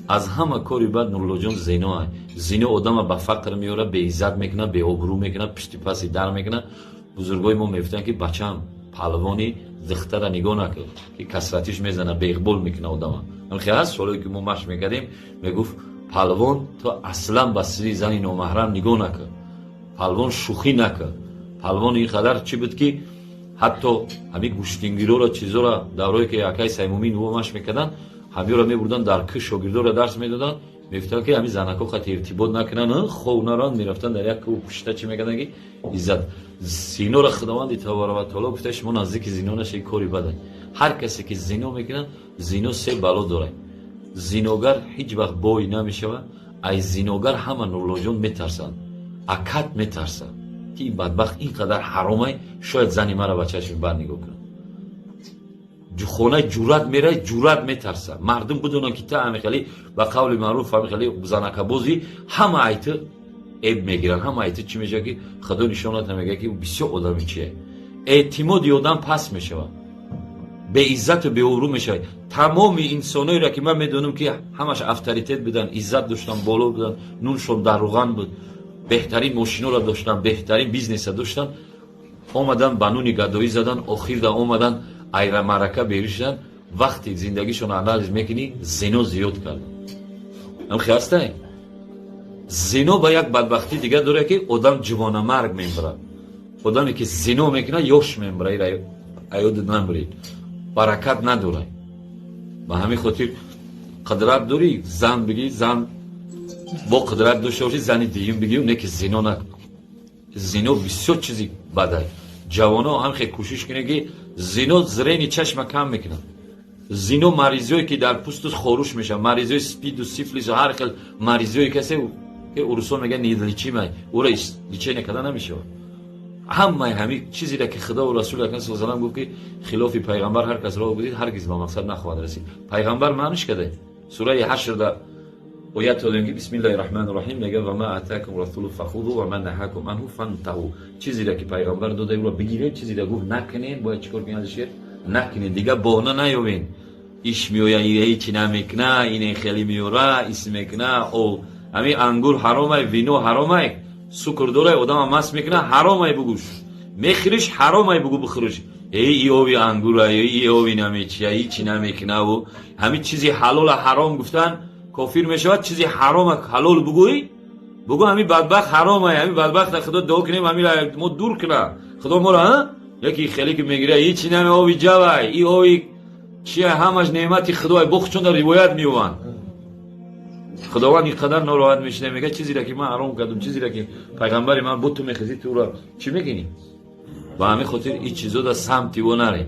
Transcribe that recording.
از همه کاری بد نورالله جان زنا است. زنا آدم به فقر میاره، به عزت میکنه، به آبرو میکنه، پشت پسی در میکنه. بزرگای ما میگفتن که بچم پهلوانی دختر نگاه نکن که کسرتیش میزنه، به اقبال میکنه آدم. من خیلی از سوالی که ما مشق میکردیم میگفت پهلوان تو اصلا به سری زنی نامحرم نگاه نکن، پهلوان شوخی نکن. پهلوان اینقدر چی بود که حتی همین گوشتینگیرو را چیزا را دورایی که یکای سیمومی نو مشق میکردن همی را میبردن در که شاگردا را درس میدادن، میگفتن که همین زنکا خط ارتباط نکنن، خونران میرفتن در یک کو پشت چی میکردن که عزت زنا را خداوند تبارک و تعالی گفته شما نزدیک زنا نشید، کاری بده. هر کسی که زنا میکنه زنا سه بلا داره. زناگر هیچ وقت بوی نمیشود. از زناگر همه نورالله جان میترسن، اکد میترسن که این بدبخت اینقدر حرامه شاید زنی مرا به چشم بر نگاه کنه. خونه جورت میره، جورت میترسه. مردم بدونن که تا همین خیلی با قول معروف همین خیلی زنکه بازی همه ایت عیب میگیرن. همه ایت چی میشه که خدا نشانت میگه که بسیار آدمی چیه. اعتماد آدم پس میشه، به عزت و به آبرو میشه. تمام انسانایی را که من میدونم که همش اتوریته بدن، عزت داشتن، بالا بودن، نونشون در روغن بود، بهترین ماشینا را داشتن، بهترین بیزنس داشتن، اومدن بانونی گدایی زدن، آخر دا اومدن ایره مرکه بیریشدن. وقتی زندگیشون انالیز میکنی زنا زیاد کرد. هم خیاسته زنا با یک بدبختی دیگه داره که آدم جوان مرگ میبره. آدمی که زنا میکنه یوش میبره، ایاد نمیبره، برکت نداره. با همین خاطر قدرت داری زن بگی، زن با قدرت داشته باشی زنی دیگه بگی نه که زنا نکن. زنا بسیار چیزی بده. جوانا هم خیلی کوشش کنه که زنا زرین چشم کم میکنه. زنا مریضایی که در پوست خروش میشه، مریضای سپید و سیفلیس و هر خیل مریضایی کسی که اروسا میگن نیدلیچی می او را لیچه نکردن نمیشه. همین چیزی را که خدا و رسول اکرم صلی الله علیه و گفت که خلاف پیغمبر هر کس را بگید هرگز به مقصد نخواهد رسید. پیغمبر معنیش کرده سوره حشر در آیت دادیم که بسم الله الرحمن الرحیم میگه و ما اتاکم رسول فخذوه و ما نهاکم عنه فانتهوا. چیزی را که پیغمبر داده او را بگیرید، چیزی را گفت نکنین باید چیکار کنین ازش؟ نکنین. دیگه بهانه نیاورین. ایش میویا هیچ نمیکنه، این خیلی میوره، اسم میکنه او همین انگور حرامه، وینو حرامه، سکر داره آدم مست میکنه حرامه بگوش، میخریش حرامه بگو بخورش. ای اوی انگور ای اوی نمیچه هیچ نمیکنه و همین چیزی حلال حرام گفتن کافر میشود. چیزی حرام حلال بگویی بگو همین بدبخت حرامه، همین بدبخت خدا دعا کنیم همین ما دور کنه خدا ما را. یکی خیلی که میگیره هیچ نمی اوی جوای ای اوی چیه همش نعمتی خدای بخشون در روایت میوان. خداوند اینقدر ناراحت میشه میگه چیزی را که من حرام کردم، چیزی را که پیغمبر من بود تو میخزی تو را چی میگینی؟ و همین خاطر این چیزا در سمتی و نرین.